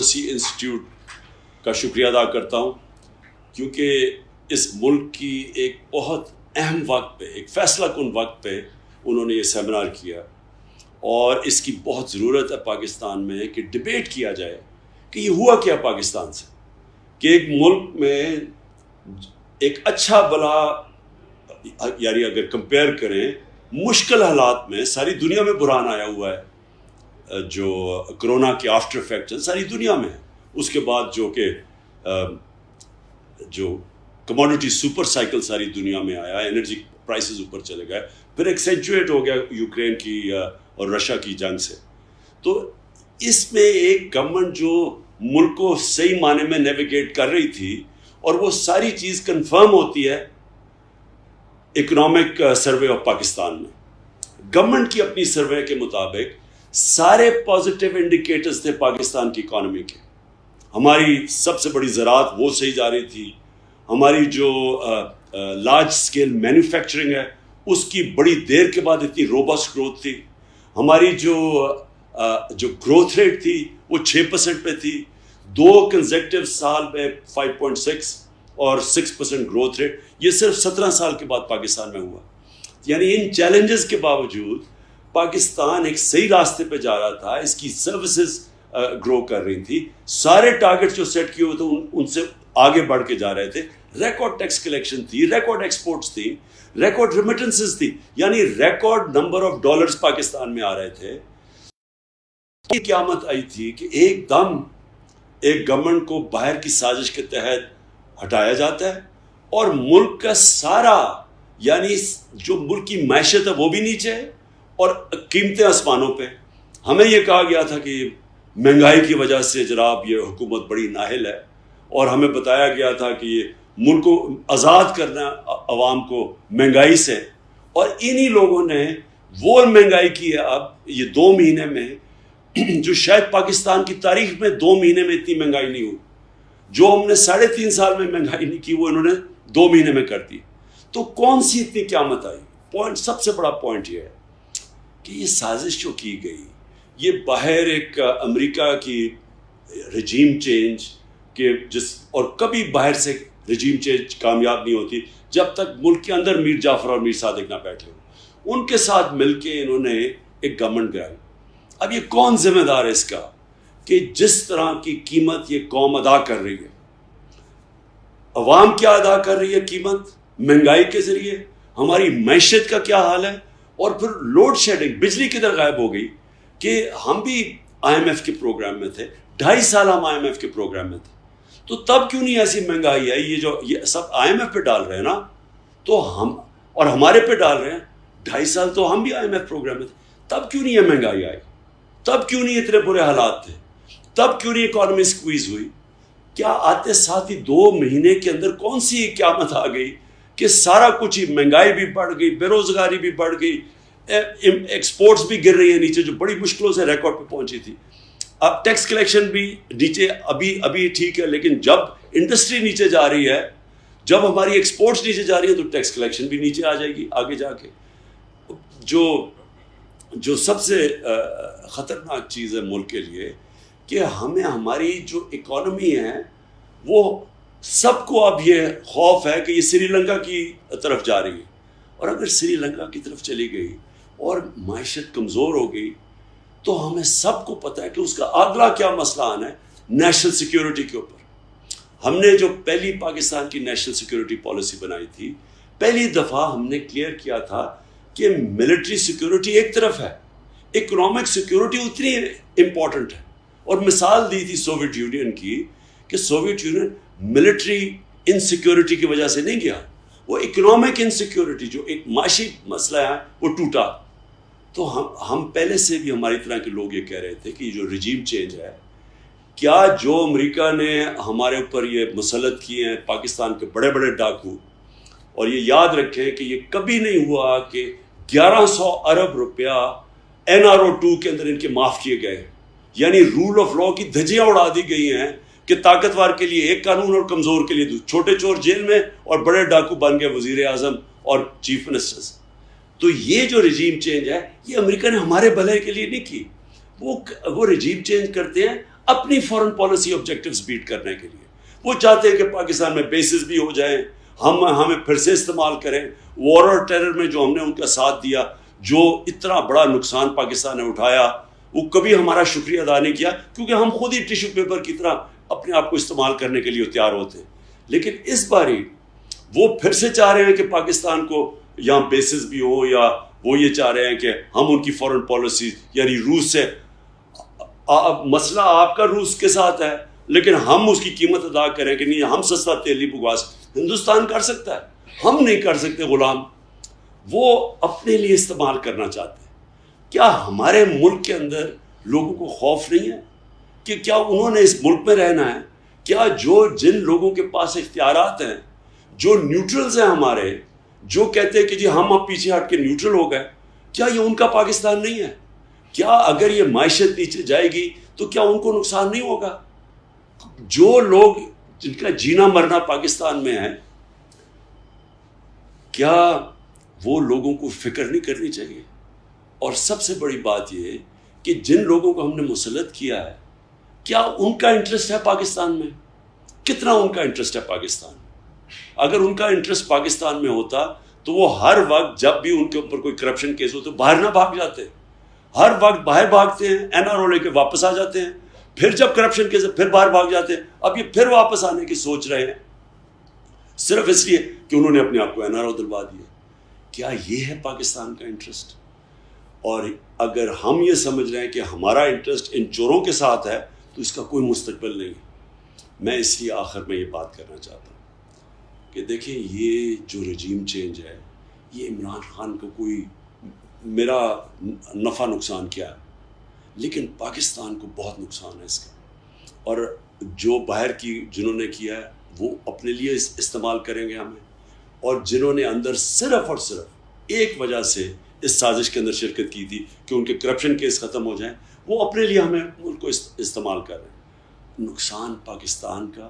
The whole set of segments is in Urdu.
اسی انسٹیٹیوٹ کا شکریہ ادا کرتا ہوں کیونکہ اس ملک کی ایک بہت اہم وقت پہ، ایک فیصلہ کن وقت پہ انہوں نے یہ سیمینار کیا، اور اس کی بہت ضرورت ہے پاکستان میں کہ ڈبیٹ کیا جائے کہ یہ ہوا کیا پاکستان سے، کہ ایک ملک میں ایک اچھا بلا، یعنی اگر کمپیئر کریں مشکل حالات میں ساری دنیا میں بحران آیا ہوا ہے، جو کرونا کے آفٹر افیکٹ ساری دنیا میں ہے، اس کے بعد جو کموڈٹی سپر سائیکل ساری دنیا میں آیا، انرجی پرائسز اوپر چلے گئے، پھر ایکسینچویٹ ہو گیا یوکرین کی اور رشیا کی جنگ سے۔ تو اس میں ایک گورنمنٹ جو ملک کو صحیح معنی میں نیویگیٹ کر رہی تھی، اور وہ ساری چیز کنفرم ہوتی ہے اکنامک سروے آف پاکستان میں۔ گورنمنٹ کی اپنی سروے کے مطابق سارے پازیٹیو انڈیکیٹرز تھے پاکستان کی اکانومی کے۔ ہماری سب سے بڑی زراعت وہ صحیح جا رہی تھی، ہماری جو لارج اسکیل مینوفیکچرنگ ہے اس کی بڑی دیر کے بعد اتنی روبسٹ گروتھ تھی، ہماری جو گروتھ ریٹ تھی وہ 6% پہ تھی، 2 کنزیکٹیو سال میں 5.6 اور 6% گروتھ ریٹ، یہ صرف 17 سال کے بعد پاکستان میں ہوا۔ یعنی ان چیلنجز کے باوجود پاکستان ایک صحیح راستے پہ جا رہا تھا، اس کی سروسز گرو کر رہی تھی، سارے ٹارگٹ جو سیٹ کیے ہوئے تھے ان سے آگے بڑھ کے جا رہے تھے، ریکارڈ ٹیکس کلیکشن تھی، ریکارڈ ایکسپورٹس تھی، ریکارڈ ریمیٹنسز تھی، یعنی record number of dollars Pakistan میں آ رہے تھے۔ یہ قیامت آئی تھی کہ ایک دم ایک گورنمنٹ کو باہر کی سازش کے تحت ہٹایا جاتا ہے، اور ملک کا سارا، یعنی جو ملک کی معیشت ہے وہ بھی نیچے ہے اور قیمتیں آسمانوں پہ۔ ہمیں یہ کہا گیا تھا کہ مہنگائی کی وجہ سے جناب یہ حکومت بڑی نااہل ہے، اور ہمیں بتایا گیا تھا کہ یہ ملک کو آزاد کرنا عوام کو مہنگائی سے، اور انہی لوگوں نے وہ مہنگائی کی ہے اب یہ 2 مہینے میں، جو شاید پاکستان کی تاریخ میں 2 مہینے میں اتنی مہنگائی نہیں ہوئی، جو ہم نے 3.5 سال میں مہنگائی نہیں کی وہ انہوں نے 2 مہینے میں کر دی۔ تو کون سی اتنی قیامت آئی؟ پوائنٹ، سب سے بڑا پوائنٹ یہ ہے کہ یہ سازش جو کی گئی، یہ باہر ایک امریکہ کی رجیم چینج کے اور کبھی باہر سے رجیم چینج کامیاب نہیں ہوتی جب تک ملک کے اندر میر جعفر اور میر صادق نہ بیٹھے ہو، ان کے ساتھ مل کے انہوں نے ایک گورنمنٹ گرائی۔ اب یہ کون ذمہ دار ہے اس کا کہ جس طرح کی قیمت یہ قوم ادا کر رہی ہے، عوام کیا ادا کر رہی ہے قیمت مہنگائی کے ذریعے، ہماری معیشت کا کیا حال ہے، اور پھر لوڈ شیڈنگ، بجلی کدھر غائب ہو گئی کہ ہم بھی آئی ایم ایف کے پروگرام میں تھے، 2.5 سال ہم آئی ایم ایف کے پروگرام میں تھے، تو تب کیوں نہیں ایسی مہنگائی ہے؟ یہ سب آئی ایم ایف پہ ڈال رہے ہیں نا، تو ہم اور ہمارے پہ ڈال رہے ہیں، 2.5 سال تو ہم بھی آئی ایم ایف پروگرام میں تھے، تب کیوں نہیں یہ مہنگائی آئی؟ تب کیوں نہیں اتنے برے حالات تھے؟ تب کیوں نہیں اکانومی سکویز ہوئی؟ کیا آتے ساتھ ہی 2 مہینے کے اندر کون سی قیامت آ گئی کہ سارا کچھ ہی، مہنگائی بھی بڑھ گئی، بے روزگاری بھی بڑھ گئی، ایکسپورٹس بھی گر رہی ہیں نیچے، جو بڑی مشکلوں سے ریکارڈ پہ پہنچی تھی، اب ٹیکس کلیکشن بھی نیچے، ابھی ٹھیک ہے، لیکن جب انڈسٹری نیچے جا رہی ہے، جب ہماری ایکسپورٹس نیچے جا رہی ہیں، تو ٹیکس کلیکشن بھی نیچے آ جائے گی آگے جا کے۔ جو سب سے خطرناک چیز ہے ملک کے لیے کہ ہماری جو اکانومی ہے وہ سب کو اب یہ خوف ہے کہ یہ سری لنکا کی طرف جا رہی ہے، اور اگر سری لنکا کی طرف چلی گئی اور معیشت کمزور ہو گئی تو ہمیں سب کو پتہ ہے کہ اس کا اگلا کیا مسئلہ آنا ہے، نیشنل سیکیورٹی کے اوپر۔ ہم نے جو پہلی پاکستان کی نیشنل سیکیورٹی پالیسی بنائی تھی، پہلی دفعہ ہم نے کلیئر کیا تھا کہ ملٹری سیکیورٹی ایک طرف ہے، اکنامک سیکیورٹی اتنی امپورٹنٹ ہے، اور مثال دی تھی سوویت یونین کی کہ سوویت یونین ملٹری انسیکیورٹی کی وجہ سے نہیں گیا، وہ اکنامک انسیکیورٹی جو ایک معاشی مسئلہ ہے وہ ٹوٹا۔ تو ہم پہلے سے بھی ہماری طرح کے لوگ یہ کہہ رہے تھے کہ جو رجیم چینج ہے، کیا جو امریکہ نے ہمارے اوپر یہ مسلط کیے ہیں پاکستان کے بڑے بڑے ڈاکو، اور یہ یاد رکھیں کہ یہ کبھی نہیں ہوا کہ 1100 ارب روپیہ NRO2 کے اندر ان کے معاف کیے گئے، یعنی رول آف لا کی دھجیاں اڑا دی گئی ہیں کہ طاقتور کے لیے ایک قانون اور کمزور کے لیے دوسرا، چھوٹے چور جیل میں اور بڑے ڈاکو بن گئے وزیر اعظم اور چیف منسٹرز۔ تو یہ جو رجیم چینج ہے یہ امریکہ نے ہمارے بھلے کے لیے نہیں کی، وہ رجیم چینج کرتے ہیں اپنی فورن پالیسی آبجیکٹیوز بیٹ کرنے کے لیے. وہ چاہتے ہیں کہ پاکستان میں بیسز بھی ہو جائیں, ہمیں پھر سے استعمال کریں. وار اور ٹیرر میں جو ہم نے ان کا ساتھ دیا, جو اتنا بڑا نقصان پاکستان نے اٹھایا, وہ کبھی ہمارا شکریہ ادا نہیں کیا, کیونکہ ہم خود ہی ٹیشو پیپر کی طرح اپنے آپ کو استعمال کرنے کے لیے تیار ہوتے ہیں. لیکن اس باری وہ پھر سے چاہ رہے ہیں کہ پاکستان کو یہاں بیسز بھی ہو, یا وہ یہ چاہ رہے ہیں کہ ہم ان کی فورن پالیسی یعنی روس سے, مسئلہ آپ کا روس کے ساتھ ہے لیکن ہم اس کی قیمت ادا کریں کہ نہیں ہم سستا تیل نہیں بگوا سکتے. ہندوستان کر سکتا ہے, ہم نہیں کر سکتے. غلام وہ اپنے لیے استعمال کرنا چاہتے ہیں. کیا ہمارے ملک کے اندر لوگوں کو خوف نہیں ہے کہ کیا انہوں نے اس ملک میں رہنا ہے؟ کیا جن لوگوں کے پاس اختیارات ہیں, جو نیوٹرلز ہیں ہمارے, جو کہتے ہیں کہ جی ہم اب پیچھے ہٹ کے نیوٹرل ہو گئے, کیا یہ ان کا پاکستان نہیں ہے؟ کیا اگر یہ معیشت نیچے جائے گی تو کیا ان کو نقصان نہیں ہوگا؟ جو لوگ جن کا جینا مرنا پاکستان میں ہے, کیا وہ لوگوں کو فکر نہیں کرنی چاہیے؟ اور سب سے بڑی بات یہ ہے کہ جن لوگوں کو ہم نے مسلط کیا ہے, کیا ان کا انٹرسٹ ہے پاکستان میں؟ کتنا ان کا انٹرسٹ ہے پاکستان میں؟ اگر ان کا انٹرسٹ پاکستان میں ہوتا تو وہ ہر وقت جب بھی ان کے اوپر کوئی کرپشن کیس ہو تو باہر نہ بھاگ جاتے. ہر وقت باہر بھاگتے ہیں, NRO لے کے واپس آ جاتے ہیں, پھر جب کرپشن کیس پھر باہر بھاگ جاتے ہیں. اب یہ پھر واپس آنے کی سوچ رہے ہیں صرف اس لیے کہ انہوں نے اپنے آپ کو NRO دلوا دیا. کیا یہ ہے پاکستان کا انٹرسٹ؟ اور اگر ہم یہ سمجھ رہے ہیں کہ ہمارا انٹرسٹ ان چوروں کے ساتھ ہے تو اس کا کوئی مستقبل نہیں. میں اس لیے آخر میں یہ بات کرنا چاہتا ہوں کہ دیکھیں, یہ جو رجیم چینج ہے, یہ عمران خان کو کوئی میرا نفع نقصان کیا ہے, لیکن پاکستان کو بہت نقصان ہے اس کا. اور جو باہر کی جنہوں نے کیا ہے وہ اپنے لیے استعمال کریں گے ہمیں, اور جنہوں نے اندر صرف اور صرف ایک وجہ سے اس سازش کے اندر شرکت کی تھی کہ ان کے کرپشن کیس ختم ہو جائیں, وہ اپنے لیے ہمیں ان کو استعمال کر رہے ہیں. نقصان پاکستان کا,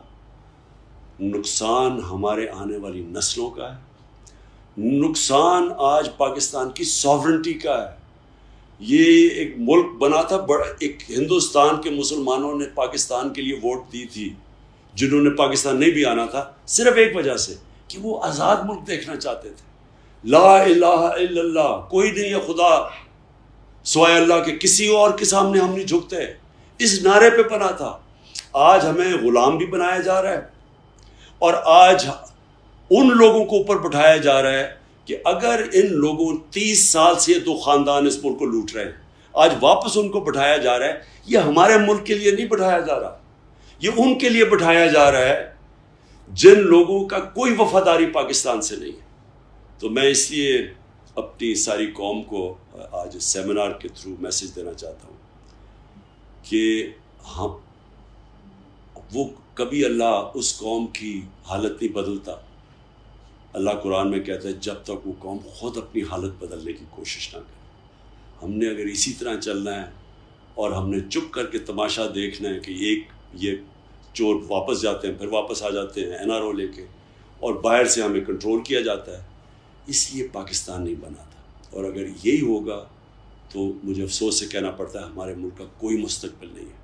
نقصان ہمارے آنے والی نسلوں کا ہے, نقصان آج پاکستان کی ساورنٹی کا ہے. یہ ایک ملک بنا تھا بڑا, ایک ہندوستان کے مسلمانوں نے پاکستان کے لیے ووٹ دی تھی, جنہوں نے پاکستان نہیں بھی آنا تھا, صرف ایک وجہ سے کہ وہ آزاد ملک دیکھنا چاہتے تھے. لا الہ الا اللہ, کوئی نہیں ہے خدا سوائے اللہ کے, کسی اور کے سامنے ہم نہیں جھکتے, اس نعرے پہ بنا تھا. آج ہمیں غلام بھی بنایا جا رہا ہے, اور آج ان لوگوں کو اوپر بٹھایا جا رہا ہے کہ اگر ان لوگوں 30 سال سے 2 خاندان اس ملک کو لوٹ رہے ہیں, آج واپس ان کو بٹھایا جا رہا ہے. یہ ہمارے ملک کے لیے نہیں بٹھایا جا رہا, یہ ان کے لیے بٹھایا جا رہا ہے جن لوگوں کا کوئی وفاداری پاکستان سے نہیں ہے. تو میں اس لیے اپنی ساری قوم کو آج اس سیمینار کے تھرو میسج دینا چاہتا ہوں کہ ہم وہ کبھی اللہ اس قوم کی حالت نہیں بدلتا. اللہ قرآن میں کہتا ہے جب تک وہ قوم خود اپنی حالت بدلنے کی کوشش نہ کرے. ہم نے اگر اسی طرح چلنا ہے اور ہم نے چپ کر کے تماشا دیکھنا ہے کہ یہ چور واپس جاتے ہیں, پھر واپس آ جاتے ہیں NRO لے کے, اور باہر سے ہمیں کنٹرول کیا جاتا ہے, اس لیے پاکستان نہیں بنا تھا. اور اگر یہی ہوگا تو مجھے افسوس سے کہنا پڑتا ہے ہمارے ملک کا کوئی مستقبل نہیں ہے.